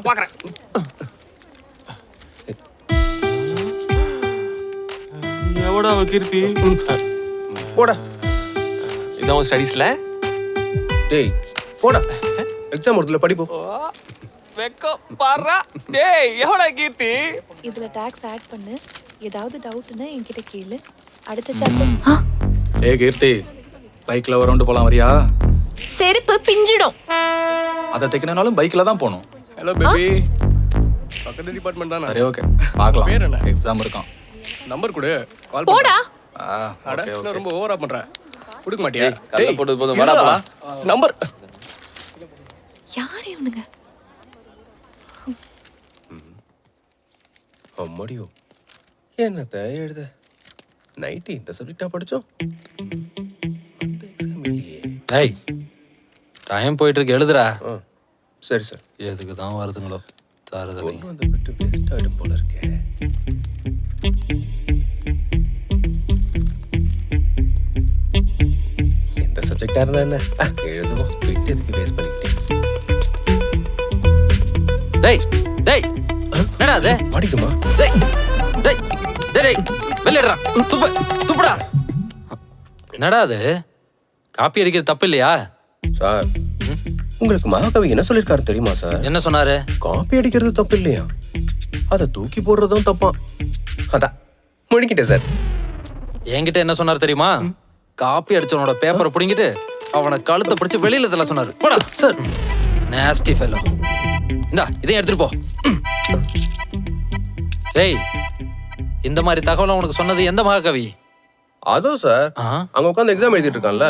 பாக்குறேன். எவடா அவ கீர்த்தி? போடா. இதான் ஸ்டடீஸ்ல. டேய் போடா. எக்ஸாம் வருதுல படிப்போம். வெக்கம் பாறா. டேய் எவடா கீர்த்தி? இதுல டாக்ஸ் ஆட் பண்ணு. ஏதாவது டவுட்னா என்கிட்ட கேளு. அடுத்த சாப்டர். ஏய் கீர்த்தி, பைக்ல ஒரு ரவுண்ட் போலாம் வரியா? செருப்பு பிஞ்சிடும். அதை தைக்கணும்னாலும் பைக்ல தான் போகணும். Hello baby. பக்கத்து டிபார்ட்மெண்ட் தானே? சரி ஓகே பார்க்கலாம். பேர் என்ன? எக்ஸாம் இருக்கான். நம்பர் கொடு. கால் போடா. அட நான் ரொம்ப ஓவரா பண்ற. கொடுக்க மாட்டியா? கல்ல போடுறது போதும் வாடா போலாம். நம்பர். யார் இவனுங்க? அம்மாடியோ. என்னத்த எழுத? நைட்டு இந்த சப்ஜெக்டா படிச்சோம். அந்த எக்ஸாம் இல்லையே. டேய் டைம் போயிட்டு இருக்கு, எழுதுடா. சரி சார். எதுக்கு தான் வருதுங்களோ தருதலை. ஒன்று வந்து விட்டு வேஸ்ட் ஆகிடும் போல இருக்கே. எந்த சப்ஜெக்டா இருந்தா என்ன? எழுதுவோம். விட்டு எதுக்கு வேஸ்ட் பண்ணிக்கிட்டே? டேய் டேய் என்னடா அது? மாட்டிக்குமா? டேய் டேய் டேய் டேய் வெளியடா. துப்புடா. என்னடா அது? காப்பி அடிக்கிறது தப்பு இல்லையா சார்? உங்களுக்கு மகாகவி என்ன சொல்லிருக்காரு தெரியுமா சார்? என்ன சொன்னாரு? காப்பி அடிக்கிறது தப்பு இல்லையா, அதை தூக்கி போடுறதும் தப்பா. அதான் முடிக்கிட்டேன் சார். என்கிட்ட என்ன சொன்னாரு தெரியுமா? காப்பி அடிச்சவனோட பேப்பரை புடிங்கிட்டு அவனை கழுத்தை பிடிச்சு வெளியில தள்ள சொன்னாரு. போடா சார். Nasty fellow. இந்தா இதையும் எடுத்துட்டு போ. டேய் இந்த மாதிரி தகவலை உனக்கு சொன்னது எந்த மகாகவி? அதோ சார், அங்க உட்காந்து எக்ஸாம் எழுதிட்டு இருக்கான்ல.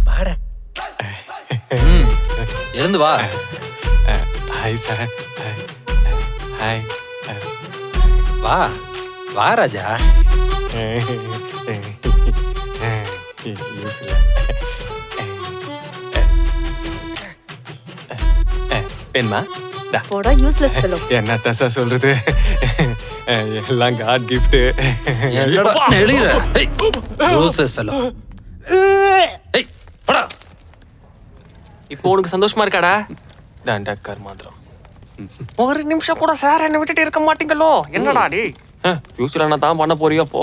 வாடா. எழுந்து வா. Hi sir. ஹாய். வா வா ராஜா. பெண்மா போடா யூஸ்லெஸ் ஃபெலோ. என்னத்த சார் சொல்றது, எல்லாம் காட் கிஃப்ட். என்னடா எழுதுற? ஏய் யூஸ்லெஸ் ஃபெல்லோ. ஏய் போடா. இப்போ உனக்கு சந்தோஷமா இருக்காடா? தண்டக்கர் மாத்திரம். ஒரு நிமிஷம் கூட சார் என்ன விட்டுட்டு இருக்க மாட்டீங்களோ? என்னடா டே? ஃபியூச்சர் என்ன தான் பண்ண போறியோ போ.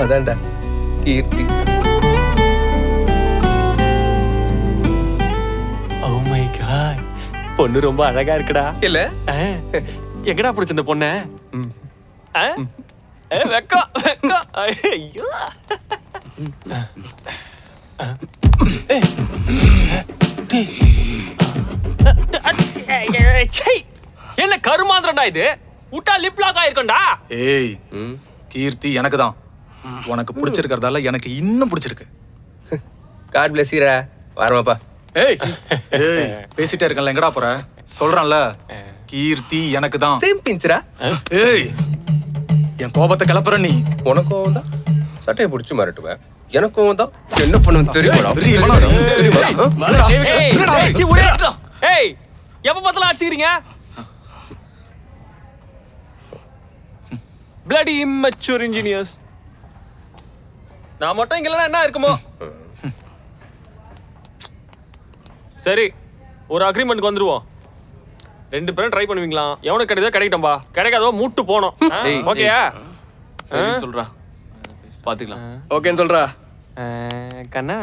அதான்டா கீர்த்தி. ஓ மை காட், பொண்ணு ரொம்ப அழகா இருக்குடா. இல்ல எங்கடா பிடிச்ச இந்த பொண்ண? வெக்கம் வெக்கம். ஐயோ என்ன கருமாந்திரண்டா இது? விட்டா லிப் லாக் ஆயிருக்கும்டா. ஏய் கீர்த்தி எனக்கு தான். உனக்கு பிடிச்சிருக்கிறதால எனக்கு இன்னும் பிடிச்சிருக்கு. God bless you. வரமாப்பா. ஏய் ஏய் பேசிட்டே இருக்கல, எங்கடா போற? சொல்றேன்ல, கீர்த்தி எனக்கு தான். சேம் பிஞ்சுடா. ஏய் என் கோபத்தை கிளப்புற நீ. உனக்கும் தான் சட்டையை பிடிச்சி மிரட்டுவேன். எனக்கும் தான் என்ன பண்ணுவேன் தெரியுமா? ஏய் எப்ப பார்த்தாலும் அடிச்சுக்கிறீங்க? bloody immature engineers. நான் மட்டும் இங்க இல்லைன்னா என்ன இருக்குமோ? சரி ஒரு அக்ரிமெண்ட்க்கு வந்துருவோம். 2 பேரும் ட்ரை பண்ணுவீங்களா? எவனுக்கு கிடைச்சதோ கிடைக்கட்டும்பா, கிடைக்காதவோ மூட்டு போனோம். ஓகேயா? சொல்றா பாத்துக்கலாம். ஓகேன்னு சொல்றா. கண்ணா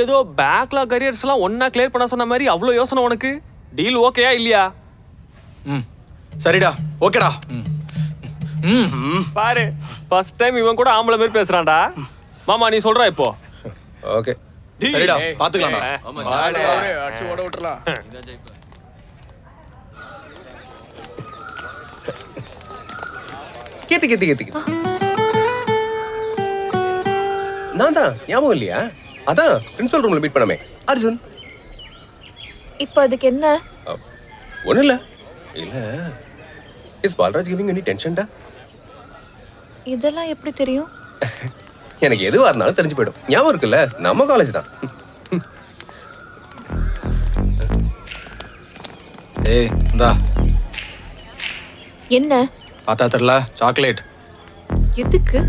ஏதோ பேக்லாக் கரியர்ஸ் எல்லாம் ஒன்னா கிளியர் பண்ண சொன்ன மாதிரி அவ்வளோ யோசனை உனக்கு. டீல் ஓகேயா இல்லையா? சரிடா ஓகேடா. பாரு ஃபர்ஸ்ட் டைம் இவன் கூட ஆம்பளை மாதிரி பேசுறான்டா. மாமா நீ சொல்ற இப்போ. ஓகே சரிடா பாத்துக்கலாம்டா. அடிச்சு ஓட விட்டுறலாம். கீர்த்தி கீர்த்தி கீர்த்தி நான் தான், ஞாபகம் இல்லையா? அதான் பிரின்சிபல் ரூம்ல மீட் பண்ணமே அர்ஜுன். இப்போ அதுக்கு என்ன? ஒன்றும் இல்லை. இல்லை இஸ் பால்ராஜ் கிவிங் எனி டென்ஷன்டா? இதெல்லாம் எப்படி தெரியும்? எனக்கு எதுவாக இருந்தாலும் தெரிஞ்சு போயிடும். ஞாபகம் இருக்குல்ல, நம்ம காலேஜ் தான். ஏய் இந்தா என்ன? பார்த்தா தெரியல, சாக்லேட். எதுக்கு?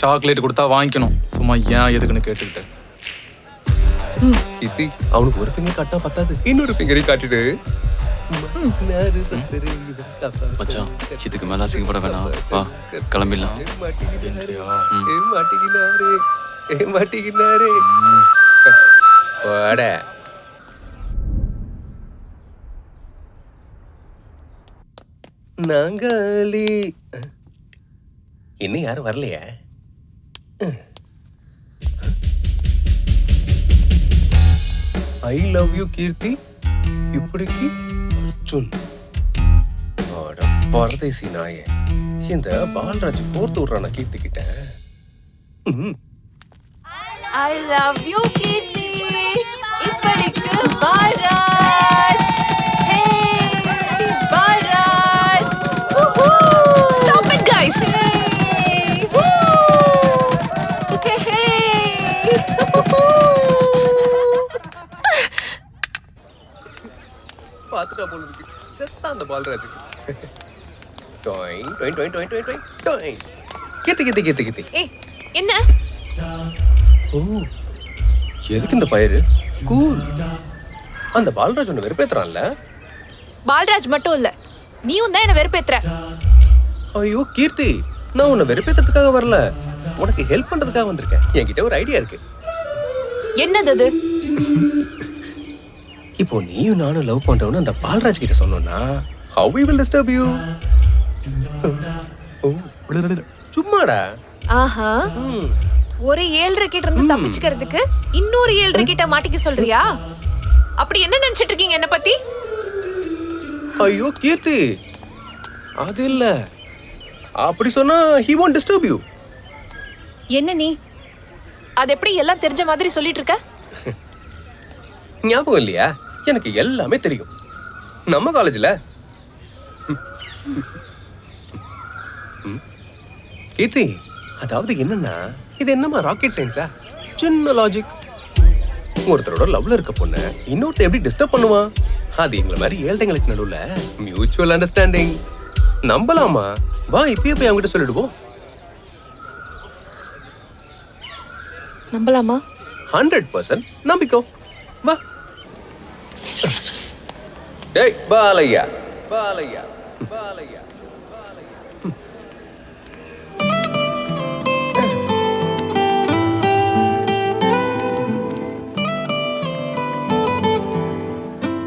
சாக்லேட் கொடுத்தா வாங்கிக்கணும், சும்மா ஏன் எதுக்குன்னு கேட்டுக்கிட்டு. கீர்த்தி அவனுக்கு ஒரு ஃபிங்கர் காட்டினா பத்தாது, இன்னொரு ஃபிங்கரையும் காட்டிடு. மச்சான் இதுக்கு மேல அசிங்கப்பட வேணாம், வா கிளம்பிடலாம். மாட்டிக்கினாரு வாட. நாங்காலி இன்னும் யாரும் வரலையா? ஐ லவ் யூ கீர்த்தி, இப்படிக்கு அர்ஜுன். பரதேசி நாயே, இந்த பால்ராஜ் கோர்த்து விடுறான கீர்த்தி கிட்ட. I love you கீர்த்தி, இப்படிக்கு Palraj. Hey Palraj. Stop it guys. பாத்துட்டா போல இருக்கு, செத்தா அந்த பால்ராஜுக்கு. டொயின் டொயின் டொயின் டொயின் டொயின் டொயின் டொயின். கீர்த்தி கீர்த்தி கீர்த்தி கீர்த்தி. ஏய் என்ன? ஓ, எதுக்கு இந்த பயிர்? கூல். அந்த பால்ராஜ் ஒன்று வெறுப்பேத்துறான்ல? பால்ராஜ் மட்டும் இல்ல, நீயும் தான் என்ன வெறுப்பேத்துற. ஐயோ கீர்த்தி, நான் உன்னை வெறுப்பேத்துறதுக்காக வரல, உனக்கு ஹெல்ப் பண்றதுக்காக வந்திருக்கேன். என்கிட்ட ஒரு ஐடியா இருக்கு. என்னது அது? இப்போ நீயும் நானும் லவ் பண்றவனு அந்த பால்ராஜ் கிட்ட சொன்னோம்னா how we will disturb you. சும்மாடா. ஆஹா, ஒரு 7.5 கிட்ட இருந்து தப்பிச்சுக்கிறதுக்கு இன்னொரு 7.5 கிட்ட மாட்டிக்க சொல்றியா? அப்படி என்ன நினைச்சிட்டு இருக்கீங்க என்ன பத்தி? ஐயோ கீர்த்தி, அது இல்ல, அப்படி சொன்னா he won't disturb you. என்ன நீ அது எப்படி எல்லாம் தெரிஞ்ச மாதிரி சொல்லிட்டு இருக்க? ஞாபகம் இல்லையா? எனக்கு எல்லாமே தெரியும். நம்ம காலேஜ்ல கீர்த்தி, அதாவது என்னன்னா, இது என்னமா ராக்கெட் சயின்ஸா? சின்ன லாஜிக். ஒருத்தரோட லவ்ல இருக்க பொண்ண இன்னொருத்த எப்படி டிஸ்டர்ப் பண்ணுவான்? அது எங்களை மாதிரி ஏழ்டைங்களுக்கு நடுவுல மியூச்சுவல் அண்டர்ஸ்டாண்டிங். நம்பலாமா? வா இப்பயே போய் அவங்ககிட்ட சொல்லிடுவோம். நம்பலாமா? 100% நம்பிக்கோ. வா. டேய் Balaiah, Balaiah, Balaiah.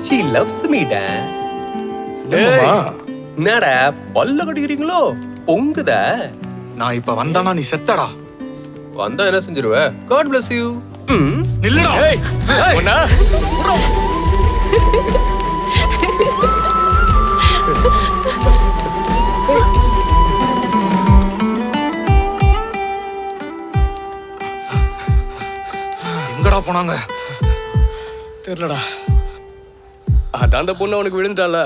She loves me டா. என்னடா பல்ல கடிக்கிறீங்களோ? பொங்குதா? நான் இப்ப வந்தானா நீ செத்தடா. வந்தா என்ன செஞ்சிருவ? God bless you. நில்லுடா. ஏய், ஒண்ணா எங்கடா போனாங்க? தெரியலடா. அதான் அந்த பொண்ணு அவனுக்கு விழுந்துட்டால.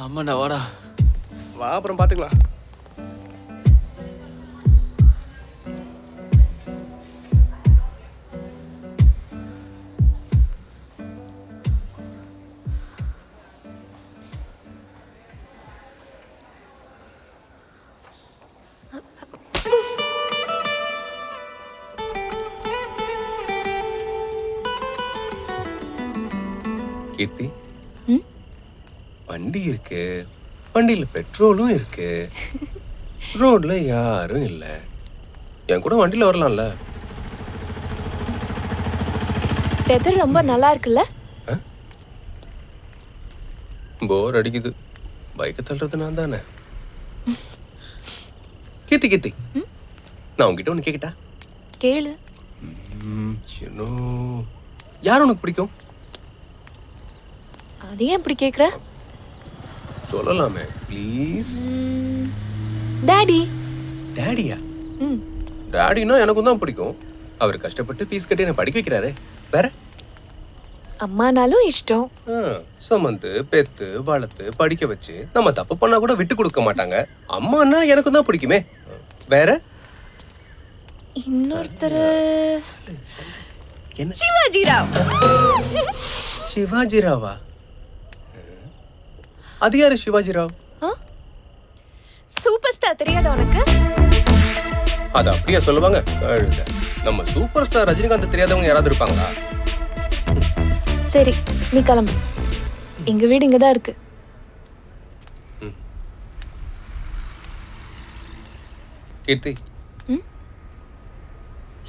ஆமாண்டா, வாடா. வா அப்புறம் பாத்துக்கலாம். கீர்த்தி, வண்டி இருக்கு, வண்டியில பெட்ரோலும் இருக்கு, ரோட்ல யாரும் இல்ல, என் கூட வண்டியில வரலாம்ல? வெதர் ரொம்ப நல்லா இருக்குல்ல? போர் அடிக்குது, பைக்கை தள்ளுறது நான் தானே. கீர்த்தி கீர்த்தி, நான் உங்ககிட்ட ஒன்று கேட்கட்டா? கேளு. யார் உனக்கு பிடிக்கும்? அது ஏன் இப்படி கேக்குற? சொல்லலாமே ப்ளீஸ். டாடி. டாடியா? டாடினா எனக்கும் தான் பிடிக்கும். அவர் கஷ்டப்பட்டு ஃபீஸ் கட்டி என்ன படிக்க வைக்கிறாரு. வேற? அம்மானாலும் இஷ்டம். சமந்து பெத்து வளர்த்து படிக்க வச்சு நம்ம தப்பு பண்ணா கூட விட்டு கொடுக்க மாட்டாங்க. அம்மானா எனக்கும் தான் பிடிக்குமே. வேற? இன்னொருத்தர் என்ன? சிவாஜி ராவ். சிவாஜி ராவா? அது யாரு சிவாஜி ராவ்? சூப்பர் ஸ்டார் தெரியாத உனக்கு? அது அப்படியே சொல்லுவாங்க. கழுதை. நம்ம சூப்பர் ஸ்டார் ரஜினிகாந்த் தெரியாதவங்க யாராவது இருப்பாங்களா? சரி நீ கிளம்பு. எங்க வீடு இங்கதான் இருக்கு. கீர்த்தி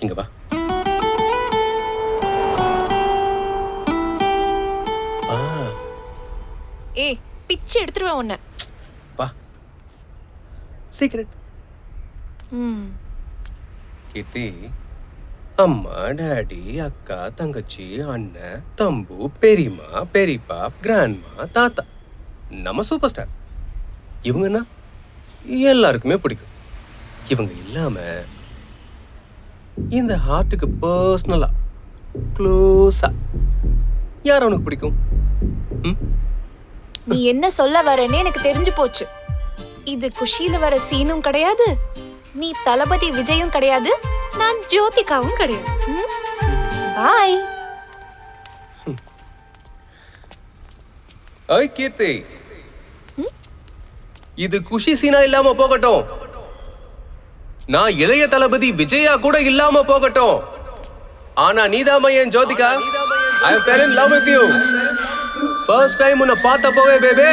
இங்க வா. ஏய் பிச்சு எடுத்துருவேன் உன்னை. வா. சீக்கிரம். கீர்த்தி, அம்மா, டாடி, அக்கா, தங்கச்சி, அண்ணன், தம்பு, பெரியம்மா, பெரியப்பா, கிராண்ட்மா, தாத்தா, நம்ம சூப்பர் ஸ்டார். இவங்கன்னா எல்லாருக்குமே பிடிக்கும். இவங்க இல்லாம இந்த ஹார்ட்டுக்கு பர்சனலா க்ளோஸா யார் அவனுக்கு பிடிக்கும்? நீ என்ன சொல்ல வரேன்னு எனக்கு தெரிஞ்சு போச்சு. இது குஷியில வர சீனும் கிடையாது, நீ தளபதி விஜயும் கிடையாது, நான் ஜோதிகாவும் கிடையாது. பாய். ஐ கீர்த்தி, இது குஷி சீனா இல்லாம போகட்டும், நான் இளைய தளபதி விஜயா கூட இல்லாம போகட்டும், ஆனா நீதாமா என் Jyothika. I fell in love with you. First time உன்னை பார்த்தப்போவே பேபே